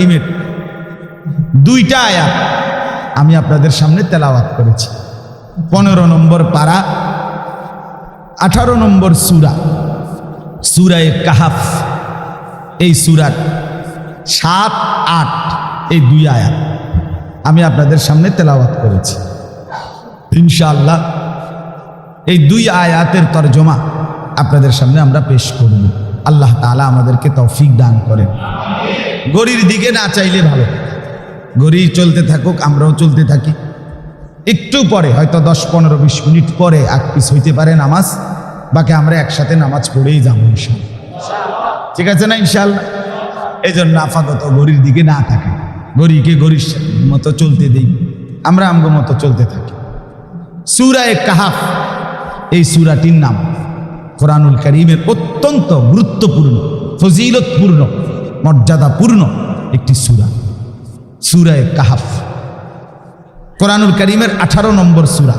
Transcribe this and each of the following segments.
কারিমের দুইটা আয়াত আমি আপনাদের সামনে তেলাওয়াত করেছি। 15 নম্বর পারা, 18 নম্বর সূরা, সূরায়ে কাহাফ। এই সূরার 7, 8 এই দুই আয়াত আমি আপনাদের সামনে তেলাওয়াত করেছি। ইনশাআল্লাহ এই দুই আয়াতের তরজমা আপনাদের সামনে আমরা পেশ করব। আল্লাহ তাআলা আমাদেরকে তৌফিক দান করেন। ঘড়ির দিকে না চাইলে ভালো, ঘড়ি চলতে থাকুক, আমরাও চলতে থাকি। একটু পরে হয়তো 10, 15, 20 মিনিট পরে আগ পিছ হইতে পারে নামাজ, বাকি আমরা একসাথে নামাজ পড়েই যাবো ইনশাআল্লাহ। ঠিক আছে না ইনশাআল্লাহ? এই জন্য আপাতত ঘড়ির দিকে না থাকে, ঘড়িকে ঘড়ির মতো চলতে দেই, আমরা আমগো মতো চলতে থাকি। সূরায়ে কাহাফ এই সূরাটির নাম কোরআনুল কারীমের অত্যন্ত গুরুত্বপূর্ণ, ফজিলতপূর্ণ, মর্যাদাপূর্ণ একটি সূরা, সূরায়ে কাহাফ। কোরআনুল কারীমের 18 নম্বর সূরা,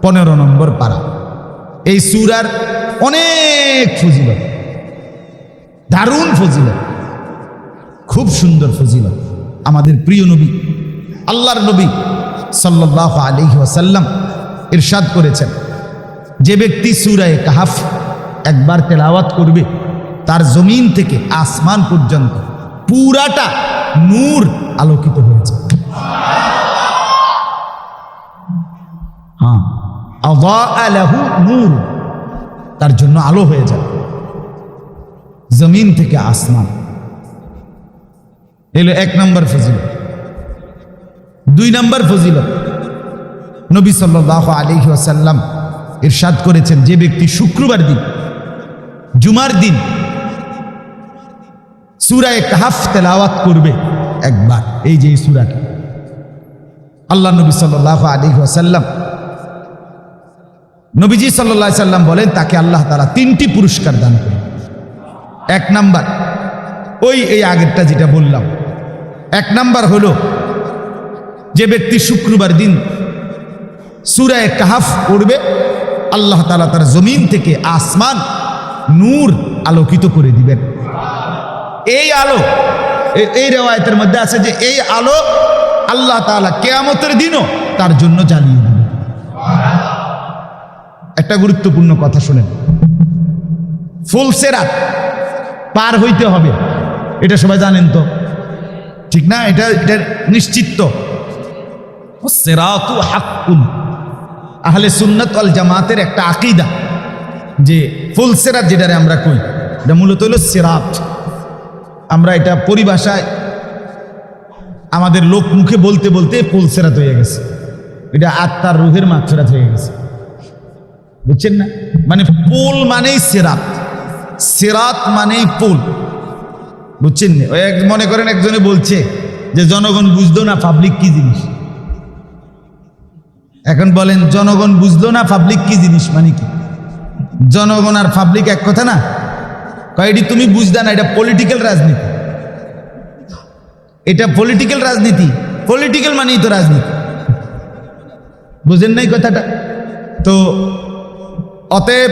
15 নম্বর পারা। এই সূরার অনেক ফজিলত, দারুণ ফজিলত, খুব সুন্দর ফজিলত। আমাদের প্রিয় নবী, আল্লাহর নবী সাল্লাল্লাহু আলাইহি ওয়াসাল্লাম ইরশাদ করেছেন, যে ব্যক্তি সূরায়ে কাহাফ একবার তেলাওয়াত করবে, তার জমিন থেকে আসমান পর্যন্ত পুরাটা নূর আলোকিত হয়েছে। হ্যাঁ, আযা লাহু নূর, তার জন্য আলো হয়ে যাবে জমিন থেকে আসমান। এলো 1 নম্বর ফজিলত। 2 নম্বর ফজিলত, নবী সাল্লাল্লাহু আলাইহি ওয়াসাল্লাম ইরশাদ করেছেন, যে ব্যক্তি শুক্রবার দিন, জুমার দিন সূরায়ে কাহাফ তেলাওয়াত করবে একবার, এই যে সূরাটা, আল্লাহ নবী সাল্লাল্লাহু আলাইহি ওয়াসাল্লাম, নবীজি সাল্লাল্লাহু আলাইহি সাল্লাম বলেন, তাকে আল্লাহ তাআলা 3টি পুরস্কার দান করেন। 1 নাম্বার এই আগেরটা যেটা বললাম, 1 নাম্বার হলো যে ব্যক্তি শুক্রবার দিন সূরায়ে কাহাফ পড়বে, আল্লাহ তাআলা তার জমিন থেকে আসমান নূর আলোকিত করে দিবেন। এই আলো, এই রিওয়ায়াতের মধ্যে আছে যে এই আলো আল্লাহ তাআলা কিয়ামতের দিনও তার জন্য জ্বালিয়ে দিবেন। একটা গুরুত্বপূর্ণ কথা শুনেন, ফুলসিরাত পার হইতে হবে, এটা সবাই জানেন তো, ঠিক না? এটা নিশ্চিত তো। সিরাতু হাক্কুন, আহলে সুন্নাত ওয়াল জামাতের একটা আকীদা যে ফুলসিরাত যেটারে আমরা কই, এটা মূলত হলো সিরাত। আমরা এটা পরিভাষায় আমাদের লোক মুখে বলতে বলতে ফুলসিরাত হয়ে গেছে, এটা আত্মার রুহের মাগফিরাত হয়ে গেছে, বুঝছেন না? মানে পুল মানেই সিরাত, সিরাত মানেই পুল, বুঝছেন না? ওই মনে করেন একজনে বলছে যে জনগণ বুঝলো না পাবলিক কি জিনিস। এখন বলেন জনগণ বুঝলো না পাবলিক কি জিনিস মানে কি? জনগণ আর পাবলিক এক কথা না? কয়েকটি তুমি বুঝদা না, এটা পলিটিক্যাল রাজনীতি, এটা পলিটিক্যাল রাজনীতি, পলিটিক্যাল মানেই তো রাজনীতি, বুঝেন নাই কথাটা? তো অতএব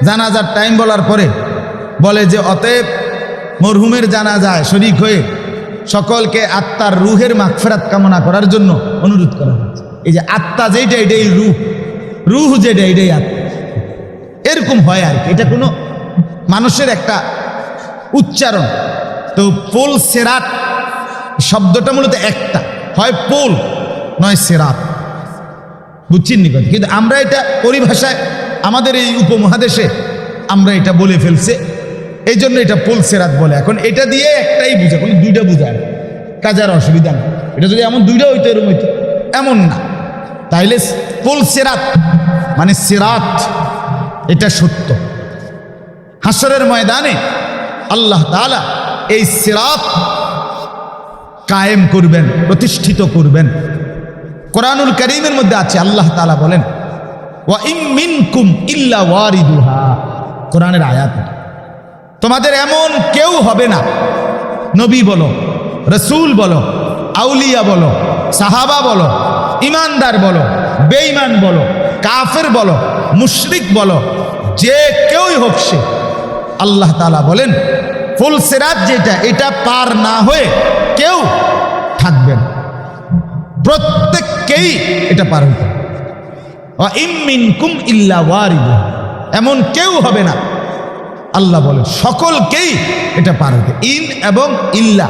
জানাজার টাইম বলার পরে বলে যে অতএব মরহুমের জানাজায় শরীক হয়ে সকলকে আত্মার রুহের মাগফিরাত কামনা করার জন্য অনুরোধ করা হয়েছে। এই যে আত্মা যেটা, এটাই রুহ, রুহ যেটা, এটাই আত্মা, এরকম হয় আর কি। এটা কোনো মানুষের একটা উচ্চারণ। তো পোল সেরাত শব্দটা মূলত একটা, হয় পোল নয় সেরাত, বুঝছেন নি কথা? কিন্তু আমরা এটা পরিভাষায় আমাদের এই উপমহাদেশে আমরা এটা বলে ফেলছে, এই জন্য এটা পোল সেরাত বলে। এখন এটা দিয়ে একটাই বুঝে, কোনো দুইটা বুঝায় কাজের অসুবিধা নেই। এটা যদি এমন দুইটা হইতো এরকম হইতো, এমন না। তাইলে পোল সেরাত মানে সিরাত, এটা সত্য। হাসরের ময়দানে আল্লাহ তাআলা এই সিরাত কায়েম করবেন, প্রতিষ্ঠিত করবেন। কোরআনুল কারীমের মধ্যে আছে, আল্লাহ তাআলা বলেন, ওয়া ইন মিনকুম ইল্লা ওয়ারিদুহা, কোরআনের আয়াত। তোমাদের এমন কেউ হবে না, নবী বলো, রাসূল বলো, আউলিয়া বলো, সাহাবা বলো, ইমানদার বলো, বেঈমান বলো, কাফের বলো, মুশরিক বলো, যে কেউই হোক সে, আল্লাহ তাআলা বলেন ফুল সিরাত যেটা, এটা পার না হয়ে কেউ থাকবেন, প্রত্যেককেই এটা পার হইতে হবে। ওয়া ইম মিনকুম ইল্লা ওয়ারিদুহা, এমন কেউ হবে না, আল্লাহ বলেন সকলকেই এটা পার হইতে। ইন এবং ইল্লা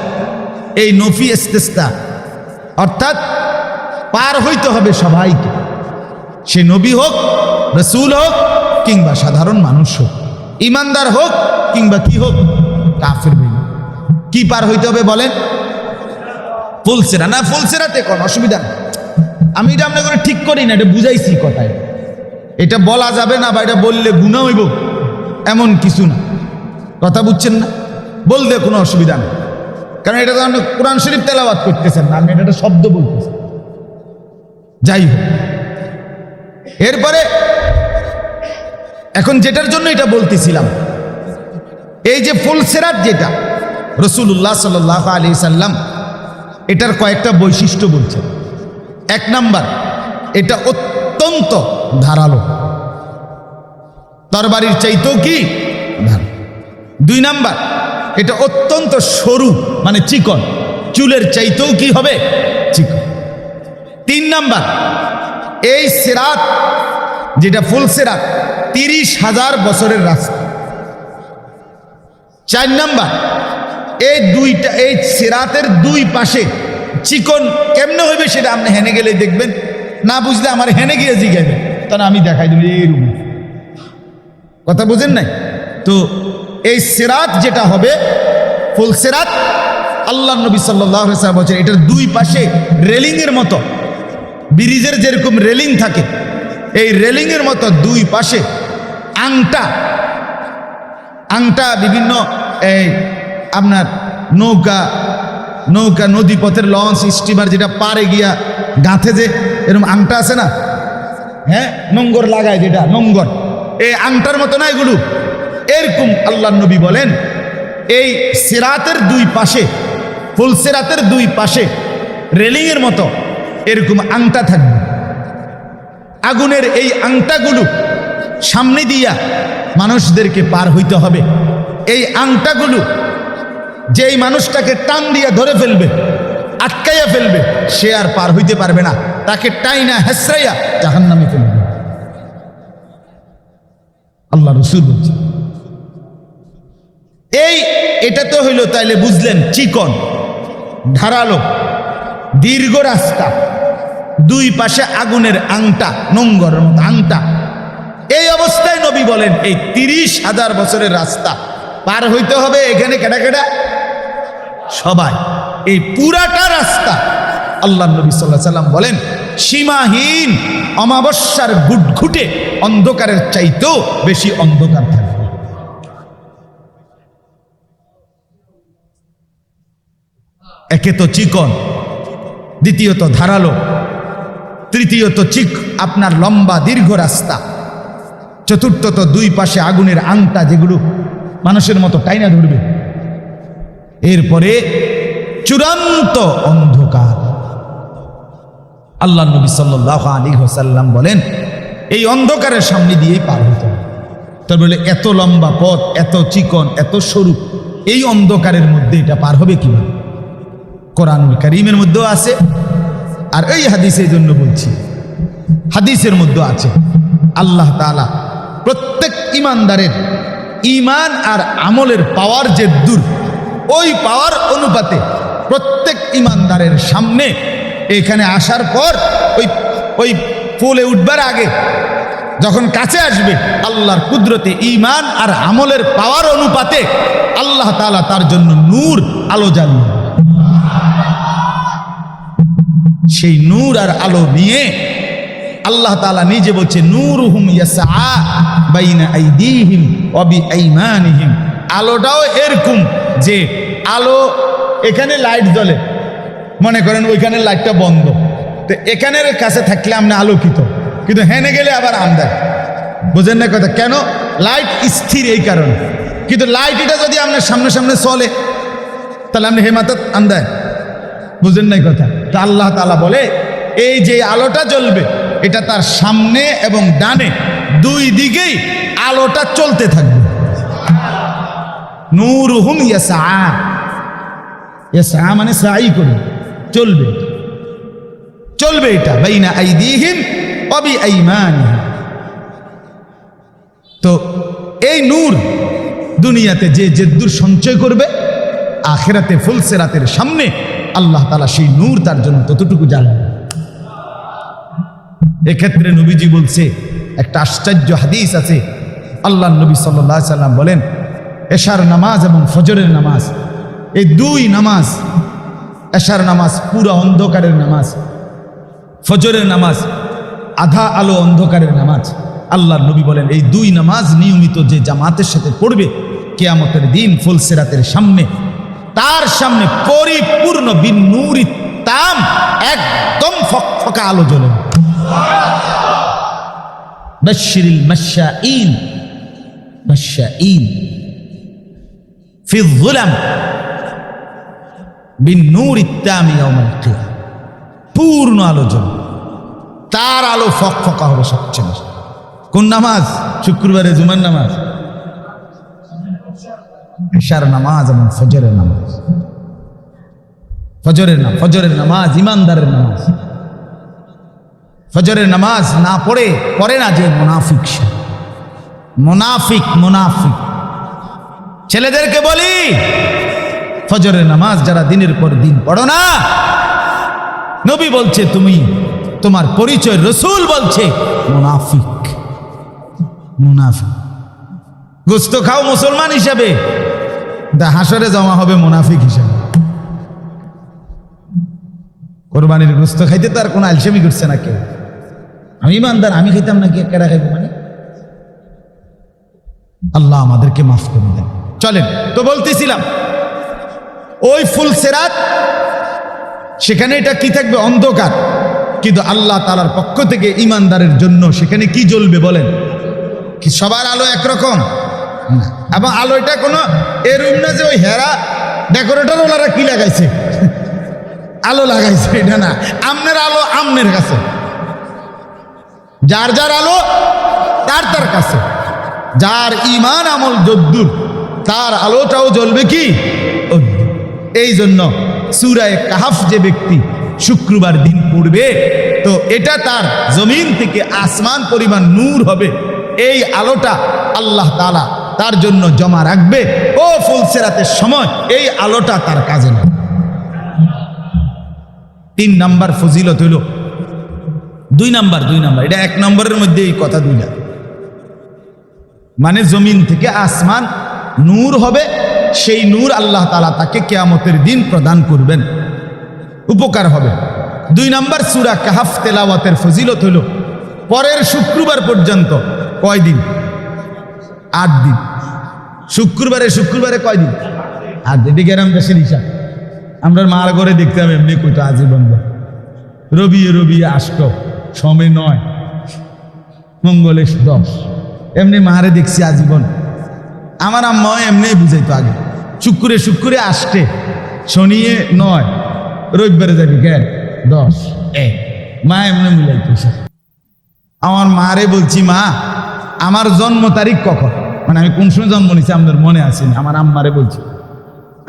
এই নফি ইস্তিসনা, অর্থাৎ পার হইতে হবে সবাইকে, সে নবী হোক, রাসূল হোক, কিংবা সাধারণ মানুষ হোক, ইমানদার হোক কিংবা কি হোক, কাফের বেঈমান। কি পার হইতে হবে বলেন? ফুলসিরাত না, ফুলসিরাতে কোন অসুবিধা নেই, আমি এটা আপনাকে করে ঠিক করি না, এটা বুঝাইছি কথায়। এটা বলা যাবে না বা এটা বললে গুনাহ হইব এমন কিছু না, কথা বুঝছেন না? বলতে কোনো অসুবিধা নেই, কারণ এটা তো আপনি কোরআন শরীফ তেলাওয়াত করতেছেন না, আমি এটা শব্দ বলতেছি। যাই হোক, এরপরে এখন যেটার জন্য এটা বলতেছিলাম, এই যে ফুলসিরাত যেটা রাসূলুল্লাহ সাল্লাল্লাহু আলাইহি সাল্লাম এটার কয়েকটা বৈশিষ্ট্য বলছেন। এক নাম্বার, এটা অত্যন্ত ধারালো, তরবারির চাইতেও কি ধারালো। দুই নাম্বার, এটা অত্যন্ত সরু মানে চিকন, চুলের চাইতেও কি হবে চিকন। তিন নাম্বার, এই সিরাত যেটা ফুল সিরাত 30,000 বছরের রাস্তা। চার নাম্বার, এই সিরাতের দুই পাশে চিকন কেমনে হইবে সেটা আপনি হেনে গেলে দেখবেন, না বুঝলে আমার হেনে গিয়ে জিগাইবেন, তাহলে আমি দেখাই দেব এইরকম। কথা বুঝেন নাই তো? এই সিরাত যেটা হবে ফুল সিরাত, আল্লাহ নবী সাল্লাল্লাহু আলাইহি ওয়াসাল্লাম বলেছেন এটার দুই পাশে রেলিং এর মতো, ব্রিজের যেরকম রেলিং থাকে, এই রেলিং এর মতো দুই পাশে আংটা বিভিন্ন এই আপনার নৌকা নদী পথের লঞ্চ স্টিমার যেটা পারে গিয়া গাঁথে যে এরকম আংটা আছে না, হ্যাঁ, নোঙ্গর লাগায় যেটা নোঙ্গর, এই আংটার মতো না এগুলো, এরকম আল্লাহ নবী বলেন এই সিরাতের দুই পাশে, ফুল সিরাতের দুই পাশে রেলিং এর মতো এরকম আংটা থাকবে। আগুনের এই আংটাগুলো সামনে দিয়া মানুষদেরকে পার হইতে হবে। এই আংটাগুলো যেই মানুষটাকে টান দিয়া ধরে ফেলবে, আটকাইয়া ফেলবে, সে আর পার হইতে পারবে না, তাকে টাইনা হেসরাইয়া জাহান্নামে ফেলবে। আল্লাহ রাসূল বলছে এটা তো হইল, তাইলে বুঝলেন চিকন, ধারালো, দীর্ঘ রাস্তা, দুই পাশে আগুনের আংটা, নোঙ্গর আংটা। এই অবস্থায় নবী বলেন এই 30,000 বছরের রাস্তা পার হইতে হবে। এখানে কেডা কেডা? সবাই। এই পুরাটা রাস্তা আল্লাহ নবী সাল্লাল্লাহু আলাইহি সাল্লাম বলেন সীমাহীন অমাবস্যার ঘুটঘুটে অন্ধকারের চাইতেও বেশি অন্ধকার থাকবে। একে তো চিকন, দ্বিতীয়ত ধারালো, তৃতীয়ত আপনার লম্বা দীর্ঘ রাস্তা, চতুর্থত দুই পাশে আগুনের আংটা যেগুলো মানুষের মতো টাইনা ধরবে। এরপরে চূড়ান্ত অন্ধকার। আল্লাহ নবী সাল্লাল্লাহু আলাইহি ওয়াসাল্লাম বলেন এই অন্ধকারের সামনে দিয়েই পার হতে হবে। তার বলে এত লম্বা পথ, এত চিকন, এত সরু, এই অন্ধকারের মধ্যে এটা পার হবে কিভাবে? কোরআনুল কারীমের মধ্যেও আছে, আর এই হাদিসের জন্য বলছি, হাদিসের মধ্যে আছে আল্লাহ তাআলা প্রত্যেক ইমানদারের ইমান আর আমলের পাওয়ার যে দূর, ওই পাওয়ার অনুপাতে প্রত্যেক ইমানদারের সামনে এখানে আসার পর ওই ফুলে উঠবার আগে যখন কাছে আসবে, আল্লাহর কুদরতে ইমান আর আমলের পাওয়ার অনুপাতে আল্লাহ তাআলা তার জন্য নূর, আলো জ্বালিয়ে, সেই নূর আর আলো নিয়ে আল্লাহ তাআলা নিজে বলছে নূরুহুম ইয়াসআ বাইনা আইদিহিম ওয়া বিআইমানিহিম। আলোটাও এরকম যে আলো এখানে লাইট জ্বলে, মনে করেন ওইখানে লাইটটা বন্ধ, তো এখানের কাছে থাকলে আমরা আলোকিত, কিন্তু হেনে গেলে আবার আন্ধার। বুঝেন না কথা? কেন? লাইট স্থির এই কারণে। কিন্তু লাইট এটা যদি আপনার সামনে সামনে চলে তাহলে আপনি হেমাতত আন্দায়। বুঝেন নাই কথা? তা আল্লাহ তাআলা বলে এই যে আলোটা জ্বলবে এটা তার সামনে এবং ডানে দুই দিকেই আলোটা চলতে থাকবে। নূরুহুম ইয়াসআ, ইয়াসআ মানে সাই করে চলবে, চলবে এটা বাইনা আইদিহিম ওয়া বিআইমানিহিম। তো এই নূর দুনিয়াতে যে জেদ্দুর সঞ্চয় করবে, আখিরাতে ফুলসিরাতের সামনে আল্লাহ তাআলা সেই নূর তার জন্য ততটুকু জ্বালাবে। এক্ষেত্রে নবীজি বলছে, একটা আশ্চর্য হাদিস আছে, আল্লাহ নবী সাল্লাল্লাহু আলাইহি সাল্লাম বলেন, এশার নামাজ এবং ফজরের নামাজ, এই দুই নামাজ, এশার নামাজ পুরো অন্ধকারের নামাজ, ফজরের নামাজ আধা আলো অন্ধকারের নামাজ। আল্লাহ নবী বলেন, এই দুই নামাজ নিয়মিত যে জামাতের সাথে পড়বে, কিয়ামতের দিন ফুলসিরাতের সামনে, তার সামনে পরিপূর্ণ বিন নূরি তাম, একদম ফকফকা আলো জ্বলে। বাশশিরিল মাশশাঈন, মাশশাঈন ফি যুলাম বিন নূরি তাম ইয়াউমাল কিয়ামah, পূর্ণ আলো জ্বলবে, তার আলো ফকফকা হবে সবচেয়ে বেশি। কোন নামাজ? শুক্রবারে জুমার নামাজ, এশার নামাজ এবং ফজরের নামাজ। ফজরের নামাজ ইমানদারের নামাজ। ফজরের নামাজ না পড়ে না যে মুনাফিক, সে মুনাফিক। ছেলেদেরকে বলি, ফজরের নামাজ যারা দিনের পর দিন পড়ো না, নবী বলছে তুমি, তোমার পরিচয় রাসূল বলছে মুনাফিক। গোস্ত খাও মুসলমান হিসাবে, হাসরে জমা হবে মুনাফিক হিসাবে। কোরবানির গোস্ত খাইতে তো আর কোনো আলসেমি করছে না কেউ। আমি ইমানদার, আমি খাইতাম নাকি, কেডা খাইব? মানে আল্লাহ আমাদেরকে মাফ করে দেন। চলেন তো, বলতেছিলাম ওই ফুলসিরাত, সেখানে এটা কি থাকবে? অন্ধকার। কিন্তু আল্লাহ তাআলার পক্ষ থেকে ইমানদারের জন্য সেখানে কি জ্বলবে বলেন? কি সবার আলো একরকম না, এবং আলোটা কোনো এরকম না যে ওই হেরা ডেকোরেটর ওনারা কি লাগাইছে, আলো লাগাইছে, এটা না। আমনের আলো আমনের কাছে, যার যার আলো তার তার কাছে, যার ঈমান আমল যদ্দুর, তার আলোটাও জ্বলবে কি? এই জন্য সূরা কাহফ যে ব্যক্তি শুক্রবার দিন পড়বে, তো এটা তার জমিন থেকে আসমান পরিমাণ নূর হবে। এই আলোটা আল্লাহ তাআলা তার জন্য জমা রাখবে, ও ফুলসিরাতের সময় এই আলোটা তার কাজে লাগবে। 3 নাম্বার ফজিলত হইল, 2 নাম্বার, এটা 1 নম্বরের মধ্যে এই কথা 2টা, মানে জমিন থেকে আসমান নূর হবে, সেই নূর আল্লাহ তাআলা তাকে কিয়ামতের দিন প্রদান করবেন, উপকার হবে। 2 নাম্বার, সূরা কাহফ তেলাওয়াতের ফজিলত হইল পরের শুক্রবার পর্যন্ত কয় দিন? 8 দিন। শুক্রবারে কয় দিন? 8 দিন। গ্রাম দেশের হিসাব আমরা মার ঘরে দেখতাম, এমনি কইতো আজীবন। রবি আসতো, সময় 9, মঙ্গলে 10, এমনি মারে দেখছি আজীবন। আমার আম্মা এমনি বুঝাইতো আগে, শুক্রে আসতে, শনিয়ে 9, রবিবারে যাবি কেন 10, মা এমনি মিলাইতো। আমার মারে বলছি, মা আমার জন্ম তারিখ কখন, মানে আমি কোন সময় জন্ম নিছি আমাদের মনে আছে না। আমার আম্মারে বলছি,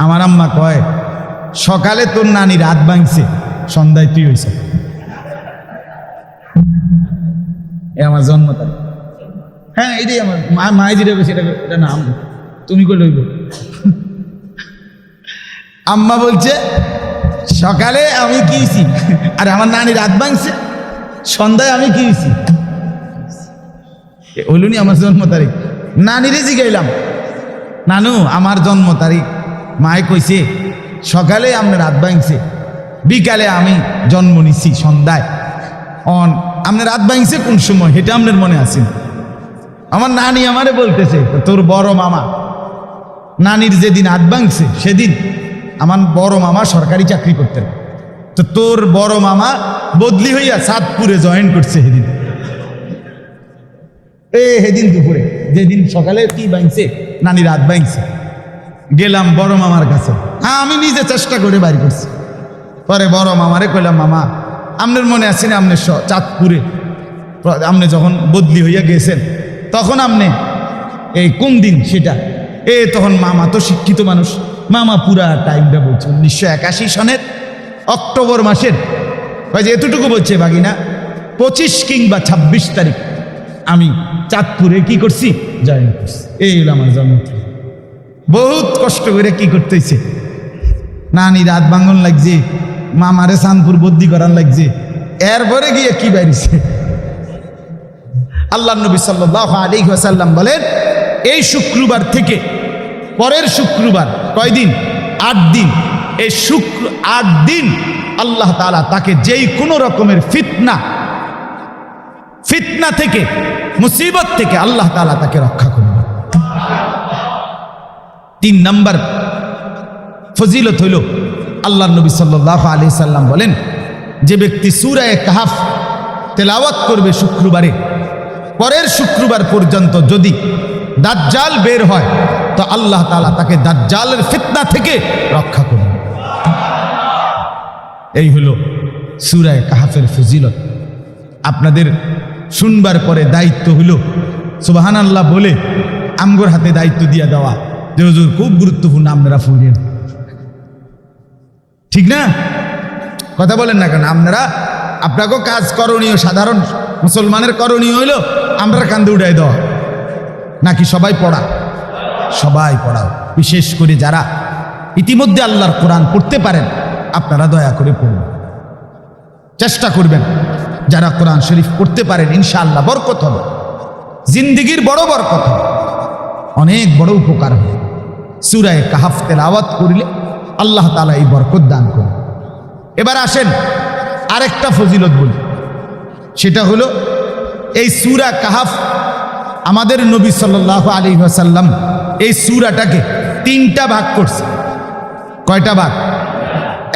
আমার আম্মা কয়, সকালে তোর নানি রাত ভাঙছে, সন্ধ্যায় তুই হয়েছে। এ আমার জন্ম তারিখ। হ্যাঁ, এটাই আমার মা যেটা বলছে, এটা না তুমি কই লইব। আম্মা বলছে সকালে আমি কি হইছি, আর আমার নানি রাত ভাঙছে, সন্ধ্যায় আমি কি হইছি। হইলুনি আমার জন্ম তারিখ। নানিরে জিগাইলাম, নানু আমার জন্ম তারিখ। মায়ে কইছে সকালে আপনি রাত ভাঙছে, বিকালে আমি জন্ম নিছি সন্ধ্যায়। আপনি রাত ভাঙছে কোন সময়, এটা আপনার মনে আছে? আমার নানি আমারে বলতেছে, তোর বড় মামা, নানির যেদিন রাত ভাঙছে সেদিন আমার বড় মামা সরকারি চাকরি করতেন, তো তোর বড় মামা বদলি হইয়া চাঁদপুরে জয়েন করছে সেদিন। সেদিন দুপুরে, যেদিন সকালে কি ভাঙছে, নানি রাত ভাঙছে। গেলাম বড় মামার কাছে, হ্যাঁ আমি নিজে চেষ্টা করে বাড়ি করছি। পরে বড় মামারে কইলাম, মামা আপনার মনে আছে না, আপনি চাঁদপুরে আপনি যখন বদলি হইয়া গেছেন, তখন আপনি এই কোন দিন সেটা তখন মামা তো শিক্ষিত মানুষ, মামা পুরা টাইমটা বলছে 1981 সনের অক্টোবর মাসের, যে এতটুকু বলছে বাগিনা 25 কিংবা 26 তারিখ আমি চাঁদপুরে কি করছি, জয়েন করছি। এই হলো আমার জন্ম। বহুত কষ্ট করে কি করতেছে, নানি রাত ভাঙন লাগছে, মামারে চাঁদপুর বদ্যি করার লাগছে, এরপরে গিয়ে কি বাইরেছে। আল্লাহ নবী সাল্লাল্লাহু আলাইহি ওয়াসাল্লাম বলেন, এই শুক্রবার থেকে পরের শুক্রবার কয়দিন, 8 দিন, এই 8 দিন আল্লাহ তাআলা তাকে যেই কোনো রকমের ফিতনা থেকে, মুসিবত থেকে আল্লাহ তাআলা তাকে রক্ষা করবে। 3 নাম্বার ফজিলত হইল, আল্লাহ নবী সাল্লাল্লাহু আলাইহি সাল্লাম বলেন, যে ব্যক্তি সূরা কাহফ তেলাওয়াত করবে শুক্রবারে, পরের শুক্রবার পর্যন্ত যদি দাজ্জাল বের হয় তো আল্লাহ তাআলা তাকে দাজ্জালের ফিতনা থেকে রক্ষা করবে। এই হলো সূরা কাহফের ফজিলত। আপনাদের শুনবার পরে দায়িত্ব হলো সুবহানাল্লাহ বলে আমগোর হাতে দায়িত্ব দিয়ে দেওয়া, যে হুজুর খুব গুরুত্বপূর্ণ, আপনারা ফুরিয়েন, ঠিক না? কথা বলেন না কেন? আপনাকেও কাজ করণীয়, সাধারণ মুসলমানের করণীয় হইল আমরা কান্দে উঠাই দেওয়া, নাকি সবাই পড়া? সবাই পড়াও। বিশেষ করে যারা ইতিমধ্যে আল্লাহর কোরআন পড়তে পারেন, আপনারা দয়া করে পড়ুন, চেষ্টা করবেন। যারা কোরআন শরীফ পড়তে পারেন ইনশাআল্লাহ বরকত হবে, জিন্দেগির বড় বরকত হবে, অনেক বড় উপকার হবে। সূরা কাহফ তেলাওয়াত করলে আল্লাহ তাআলা এই বরকত দান করবে। এবার আসেন আরেকটা ফজিলত বলি, সেটা হলো এই সূরা কাহফ আমাদের নবী সাল্লাল্লাহু আলাইহি ওয়াসাল্লাম এই সূরাটাকে 3টা ভাগ করছে। কয়টা ভাগ?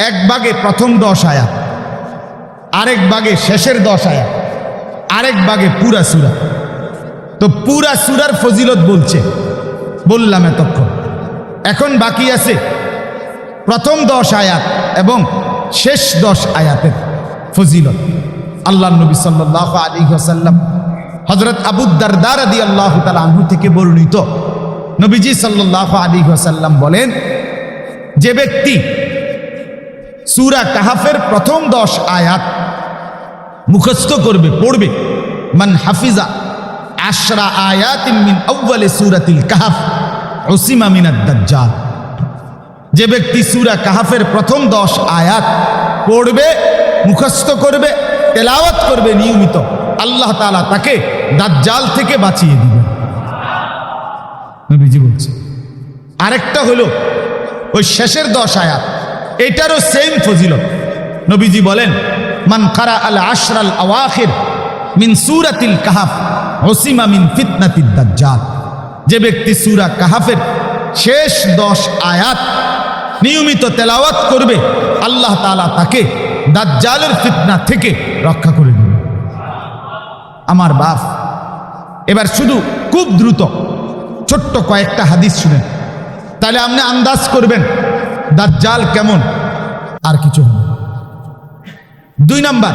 এক ভাগে প্রথম 10 আয়াত, আরেক ভাগে শেষের 10 আয়াত, আরেক ভাগে পুরা সূরা। তো পুরা সূরার ফজিলত বললাম এতক্ষণ। এখন বাকি আছে প্রথম 10 আয়াত এবং শেষ 10 আয়াতের ফজিলত। আল্লাহ নবী সাল্লাল্লাহু আলাইহি ওয়াসাল্লাম হযরত আবু দারদা রাদিয়াল্লাহু তাআলা আনহু থেকে বর্ণিত, নবীজি সাল্লাল্লাহু আলাইহি ওয়াসাল্লাম বলেন, যে ব্যক্তি সূরা কাহফের প্রথম 10 আয়াত মুখস্থ করবে, পড়বে, মান হাফিজা 10 আয়াতিন মিন আউয়ালি সূরাতিল কাহফ উসিমা মিনাদ দাজ্জাল। যে ব্যক্তি সূরা কাহফের প্রথম 10 আয়াত পড়বে, মুখস্থ করবে, তেলাওয়াত করবে নিয়মিত, আল্লাহ তাআলা তাকে দাজ্জাল থেকে বাঁচিয়ে দিবেন, নবীজি বলছে। আরেকটা হলো ওই শেষের 10 আয়াত, এটারও সেম ফজিলত। নবীজি বলেন, মান কারা আল আশরাল আওয়াখির মিন সূরাতিল কাহফ উসিমা মিন ফিতনাতিদ দাজ্জাল। যে ব্যক্তি সূরা কাহফের শেষ 10 আয়াত নিয়মিত তেলাওয়াত করবে, আল্লাহ তাআলা তাকে দাজ্জালের ফিতনা থেকে রক্ষা করে দিবে। আমার বাপ, এবার শুধু খুব দ্রুত ছোট্ট কয়েকটা হাদিস শুনেন, তাহলে আপনি আন্দাজ করবেন দাজ্জাল কেমন, আর কিছু হবে। 2 নাম্বার,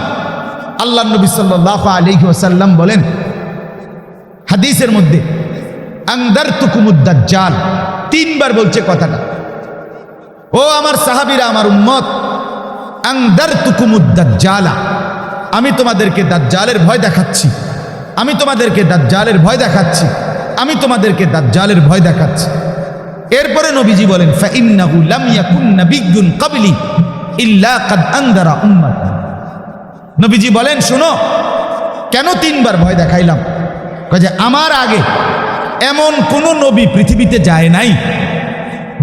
আল্লাহ নবী সাল্লাল্লাহু আলাইহি ওয়াসাল্লাম বলেন হাদিসের মধ্যে, আনদারতুকুমুদ দাজ্জাল, 3 বার বলছে কথাটা। ও আমার সাহাবীরা, আমার উম্মত, আনদারতুকুমুদ দাজ্জালা, আমি তোমাদেরকে দাজ্জালের ভয় দেখাচ্ছি, আমি তোমাদেরকে দাজ্জালের ভয় দেখাচ্ছি, আমি তোমাদেরকে দাজ্জালের ভয় দেখাচ্ছি। এরপরে নবীজি বলেন, ফাইন্নাহু লাম ইয়াকুন নাবিয়্যুন ক্বাবলি ইল্লা ক্বাদ আনদারা উম্মাতা। নবীজি বলেন, শোনো কেন 3 বার ভয় দেখাইলাম? যে আমার আগে এমন কোন নবী পৃথিবীতে যায় নাই,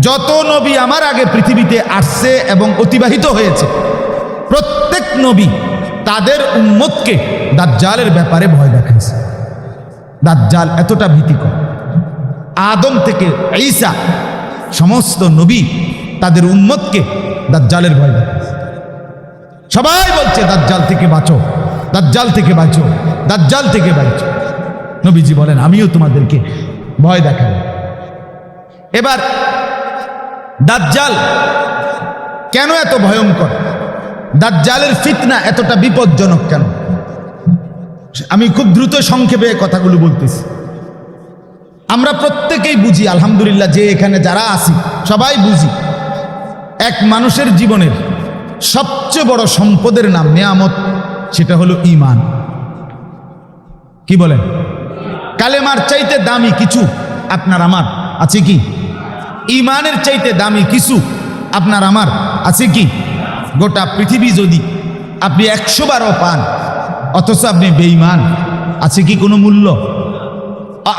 যত নবী আমার আগে পৃথিবীতে আসছে এবং অতিবাহিত হয়েছে, প্রত্যেক নবী তাদের উম্মতকে দাজ্জালের ব্যাপারে ভয় দেখাইছে। দাজ্জাল এতটা ভীতিকর, আদম থেকে ঈসা সমস্ত নবী তাদের উম্মতকে দাজ্জালের ভয় দেখাইছে। সবাই বলছে দাজ্জাল থেকে বাঁচো, দাজ্জাল থেকে বাঁচো, দাজ্জাল থেকে বাঁচো। নবীজি বলেন, আমিও তোমাদেরকে ভয় দেখাই। এবার দাজ্জাল কেন এত ভয়ঙ্কর, দাজ্জালের ফিতনা এতটা বিপজ্জনক কেন, আমি খুব দ্রুত সংক্ষেপে কথাগুলো বলতেছি। আমরা প্রত্যেকেই বুঝি, আলহামদুলিল্লাহ, যে এখানে যারা আছি সবাই বুঝি, এক মানুষের জীবনের সবচেয়ে বড় সম্পদের নাম নেয়ামত, সেটা হলো ঈমান। কি বলেন? কালেমার চাইতে দামি কিছু আপনার আমার আছে কি? ঈমানের চাইতে দামি কিছু আপনার আমার আছে কি? গোটা পৃথিবী যদি আপনি 100 বারও পান, অথচ আপনি বেঈমান, আছে কি কোনো মূল্য?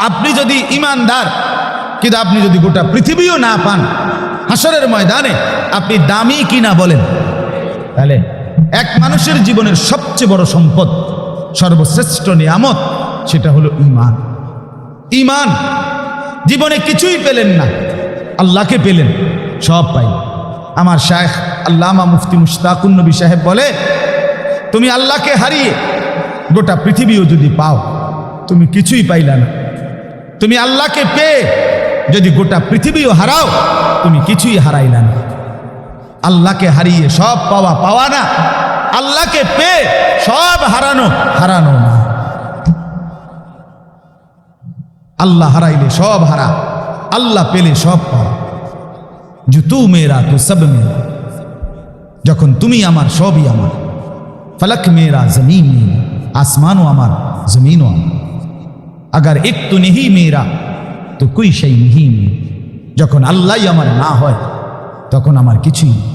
আপনি যদি ঈমানদার, কিন্তু আপনি যদি গোটা পৃথিবীও না পান, হাসরের ময়দানে আপনি দামি কিনা বলেন? তাহলে এক মানুষের জীবনের সবচেয়ে বড় সম্পদ, সর্বশ্রেষ্ঠ নিয়ামত, সেটা হলো ঈমান। ঈমান, জীবনে কিছুই পেলেন না, আল্লাহকে পেলেন, সব পাই। আমার শায়েখ আল্লামা মুফতি মুশতাকুন নবী সাহেব বলে, তুমি আল্লাহকে হারিয়ে গোটা পৃথিবীও যদি পাও, তুমি কিছুই পাইলা না। তুমি আল্লাহকে পেয়ে যদি গোটা পৃথিবীও হারাও, তুমি কিছুই হারাইলা না। আল্লাহকে হারিয়ে সব পাওয়া পাওয়া না, আল্লাহকে পেয়ে সব হারানো হারানো না। আল্লাহ হারাইলে সব হারা, আল্লাহ পেলে সব পাওয়া। যে তু মেরা তো সব মেরা, যখন তুমি আমার, সবই আমার। ফলক মেরা জমিন মেরা, আসমানও আমার, জমিনও আমার। अगर एक तो नहीं मेरा तो कोई शै नहीं मेरा। যখন আল্লাহই আমার না হয়, তখন আমার কিছুই নেই।